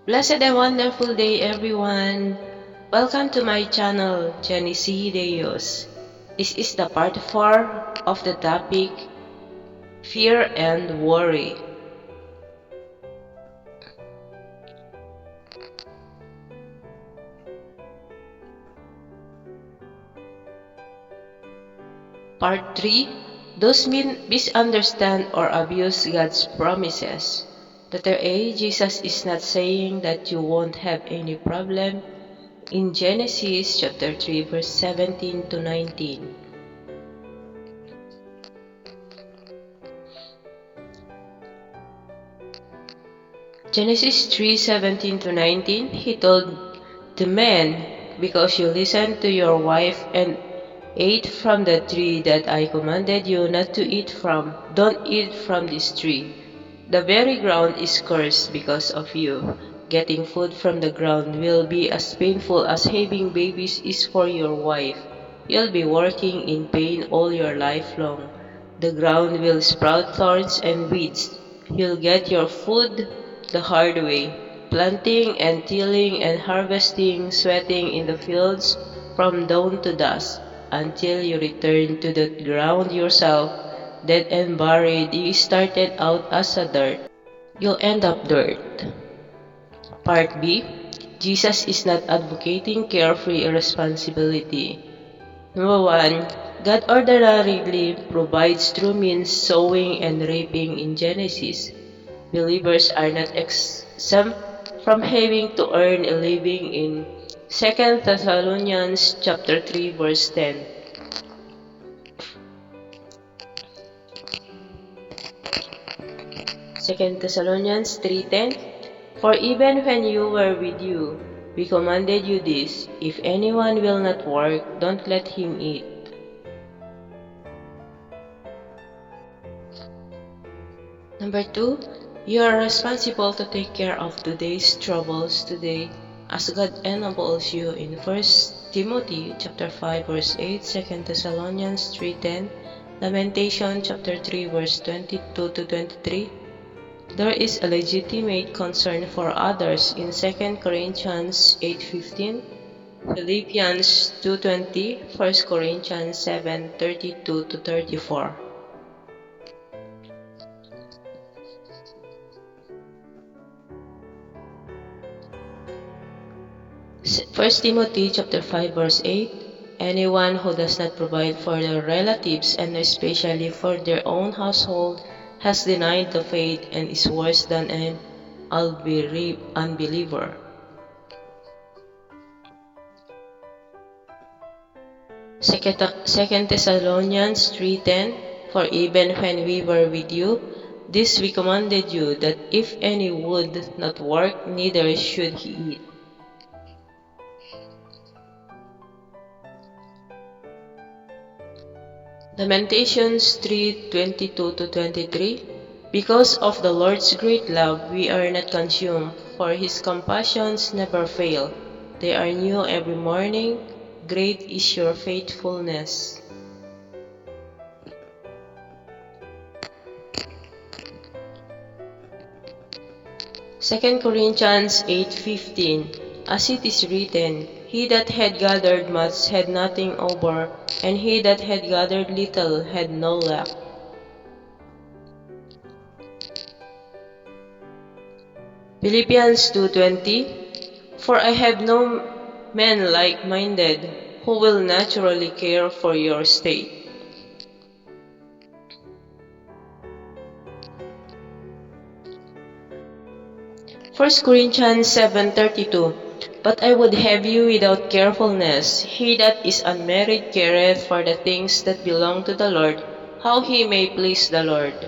Blessed and wonderful day, everyone. Welcome to my channel, JennyC Deuz. This is the part 4 of the topic, Fear and Worry. Part 3, those misunderstand or abuse God's promises. Letter A, Jesus is not saying that you won't have any problem. In Genesis chapter 3 verse 17 to 19. Genesis 3:17 to 19, he told the man, because you listened to your wife and ate from the tree that I commanded you not to eat from, don't eat from this tree. The very ground is cursed because of you. Getting food from the ground will be as painful as having babies is for your wife. You'll be working in pain all your life long. The ground will sprout thorns and weeds. You'll get your food the hard way, planting and tilling and harvesting, sweating in the fields from dawn to dusk, until you return to the ground yourself, dead and buried. You started out as a dirt. You'll end up dirt. Part B, Jesus is not advocating carefree irresponsibility. Number 1, God ordinarily provides through means sowing and reaping in Genesis. Believers are not exempt from having to earn a living in 2 Thessalonians chapter 3 verse 10. Second Thessalonians 3:10. For even when you were with you, we commanded you this: if anyone will not work, don't let him eat. Number 2, you are responsible to take care of today's troubles today, as God enables you in 1 Timothy chapter 5 verse 8, 2 Thessalonians 3:10, Lamentation chapter 3 verse 22 to 23. There is a legitimate concern for others in 2 Corinthians 8:15, Philippians 2:20, 1 Corinthians 7:32 to 34. First Timothy chapter 5 verse 8, anyone who does not provide for their relatives and especially for their own household has denied the faith and is worse than an unbeliever. Second Thessalonians 3:10, for even when we were with you, this we commanded you, that if any would not work, neither should he eat. Lamentations 3:22 to 23. Because of the Lord's great love, we are not consumed, for his compassions never fail. They are new every morning. Great is your faithfulness. Second Corinthians 8:15. As it is written, he that had gathered much had nothing over, and he that had gathered little had no lack. Philippians 2:20. For I have no men like-minded, who will naturally care for your state. First Corinthians 7:32. But I would have you without carefulness. He that is unmarried careth for the things that belong to the Lord, how he may please the Lord.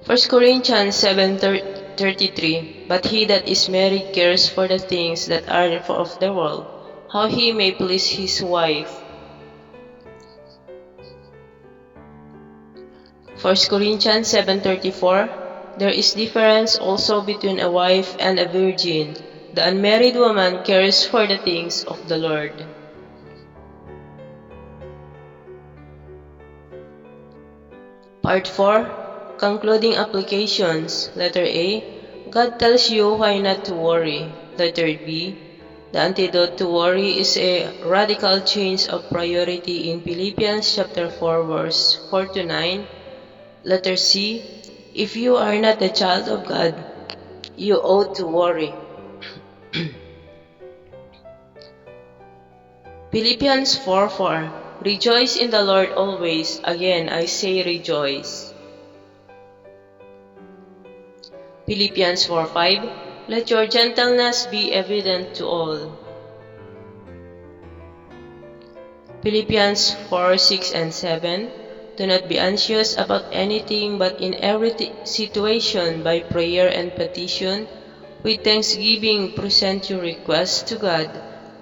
First Corinthians 7:33. But he that is married cares for the things that are of the world, how he may please his wife. 1 Corinthians 7:34. There is difference also between a wife and a virgin. The unmarried woman cares for the things of the Lord. Part 4, Concluding applications. Letter A. God tells you why not to worry. Letter B. The antidote to worry is a radical change of priority in Philippians chapter 4 verse 4 to 9. Letter C. If you are not a child of God, you ought to worry. Philippians 4:4. Rejoice in the Lord always. Again, I say rejoice. Philippians 4:5. Let your gentleness be evident to all. Philippians 4:6 and 7. Do not be anxious about anything, but in every situation, by prayer and petition, with thanksgiving, present your requests to God,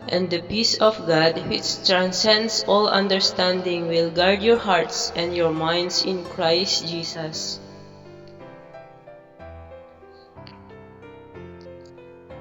and the peace of God, which transcends all understanding, will guard your hearts and your minds in Christ Jesus.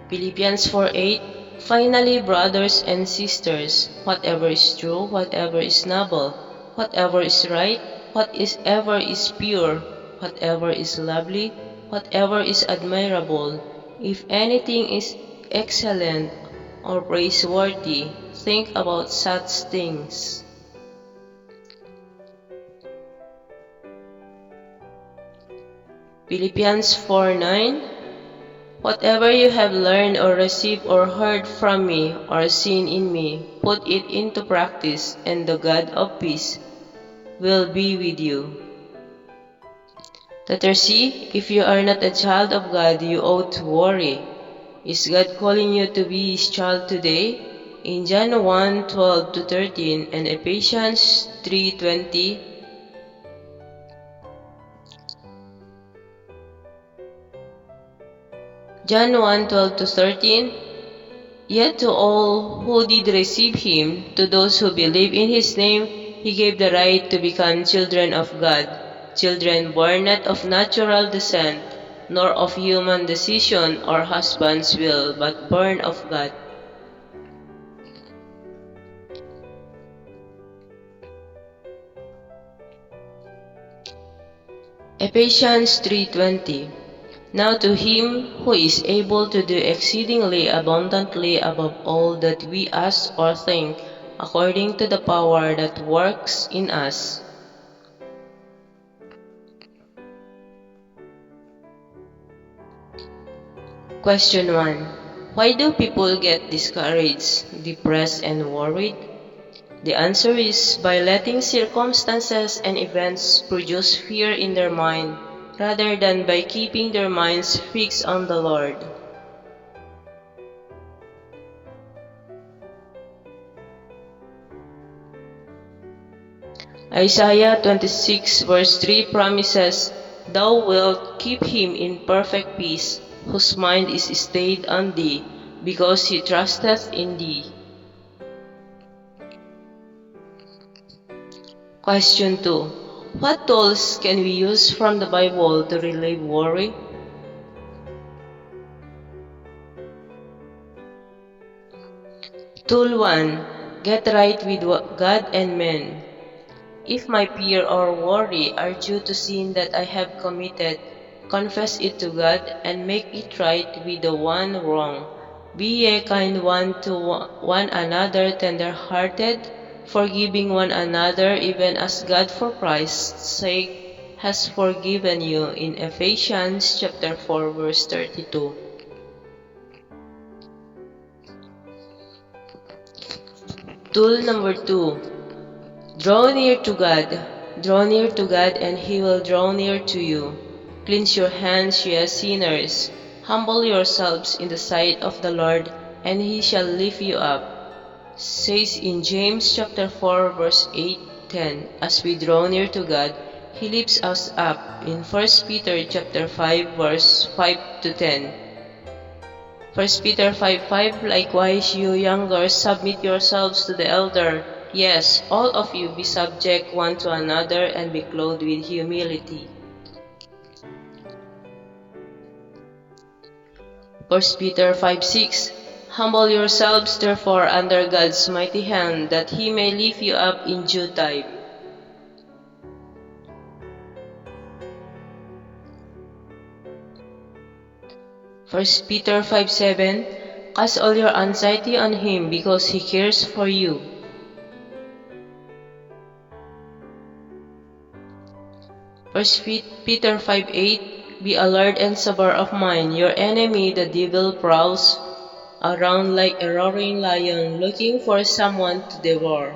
Philippians 4:8. Finally, brothers and sisters, whatever is true, whatever is noble, whatever is right, whatever is pure, whatever is lovely, whatever is admirable, if anything is excellent or praiseworthy, think about such things. Philippians 4:9. Whatever you have learned or received or heard from me or seen in me, put it into practice, and the God of peace will be with you. Letter C. If you are not a child of God, you ought to worry. Is God calling you to be His child today? In John 1:12 to 13 and Ephesians 3:20, John 1:12 to 13. Yet to all who did receive Him, to those who believe in His name, He gave the right to become children of God, children born not of natural descent, nor of human decision or husband's will, but born of God. Ephesians 3:20. Now to Him who is able to do exceedingly abundantly above all that we ask or think, according to the power that works in us. Question 1. Why do people get discouraged, depressed, and worried? The answer is by letting circumstances and events produce fear in their mind, rather than by keeping their minds fixed on the Lord. Isaiah 26 verse 3 promises, Thou wilt keep him in perfect peace, whose mind is stayed on thee, because he trusteth in thee. Question 2. What tools can we use from the Bible to relieve worry? Tool 1. Get right with God and men. If my fear or worry are due to sin that I have committed, confess it to God and make it right with the one wrong. Be a kind one to one another, tender-hearted, forgiving one another, even as God for Christ's sake has forgiven you, in Ephesians chapter 4 verse 32. Tool number 2. Draw near to God. Draw near to God and He will draw near to you. Cleanse your hands, ye sinners. Humble yourselves in the sight of the Lord, and He shall lift you up. Says in James chapter 4 verse 8-10, as we draw near to God, He lifts us up. In 1 Peter chapter 5 verse 5 to 10. 1 Peter 5:5, likewise you younger, submit yourselves to the elder. Yes, all of you be subject one to another, and be clothed with humility. 1 Peter 5:6. Humble yourselves therefore under God's mighty hand, that He may lift you up in due time. 1 Peter 5:7. Cast all your anxiety on Him because He cares for you. 1 Peter 5:8. Be alert and sober of mind. Your enemy, the devil, prowls around like a roaring lion, looking for someone to devour.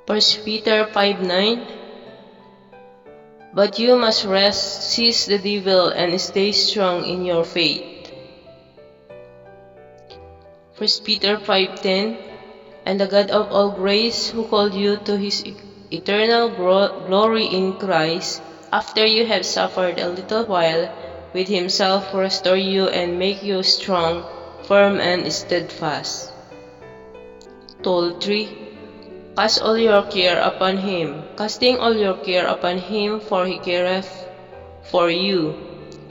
1 Peter 5:9. But you must resist the devil and stay strong in your faith. 1 Peter 5:10. And the God of all grace, who called you to His eternal glory in Christ, after you have suffered a little while, with Himself restore you and make you strong, firm, and steadfast. Toll 3. Cast all your care upon Him, casting all your care upon Him, for He careth for you.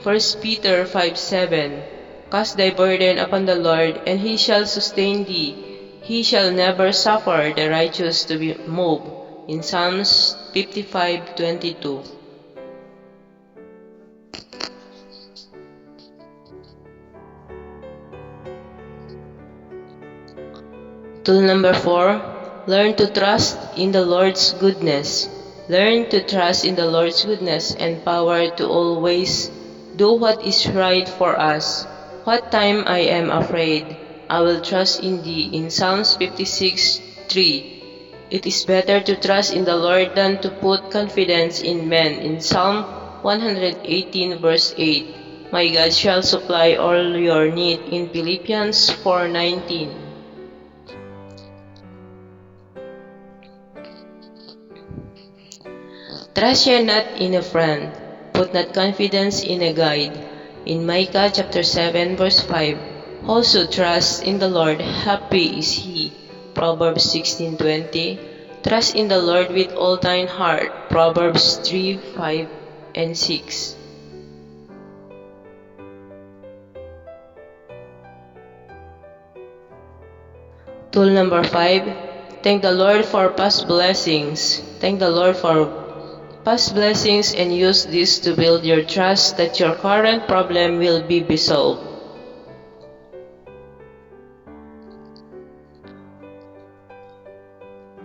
1 Peter 5:7. Cast thy burden upon the Lord, and He shall sustain thee. He shall never suffer the righteous to be moved. In Psalms 55:22. Tool number 4. Learn to trust in the Lord's goodness. Learn to trust in the Lord's goodness and power to always do what is right for us. What time I am afraid, I will trust in thee. In Psalms 56:3. It is better to trust in the Lord than to put confidence in men. In Psalm 118:8. My God shall supply all your need. In Philippians 4:19. Trust ye not in a friend, put not confidence in a guide. In Micah chapter 7:5. Also trust in the Lord, happy is he. Proverbs 16:20. Trust in the Lord with all thine heart. Proverbs 3:5-6. Tool number 5. Thank the Lord for past blessings. Thank the Lord for past blessings and use this to build your trust that your current problem will be resolved.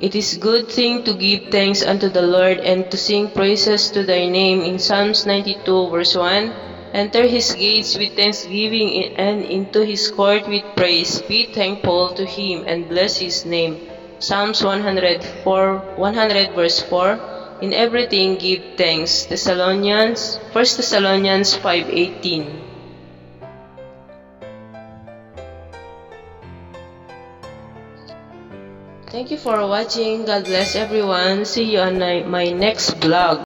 It is a good thing to give thanks unto the Lord and to sing praises to thy name. In Psalms 92:1. Enter his gates with thanksgiving and into his court with praise. Be thankful to him and bless his name. Psalms 100:4. In everything give thanks. 1 Thessalonians 5:18. Thank you for watching. God bless everyone. See you on my next vlog.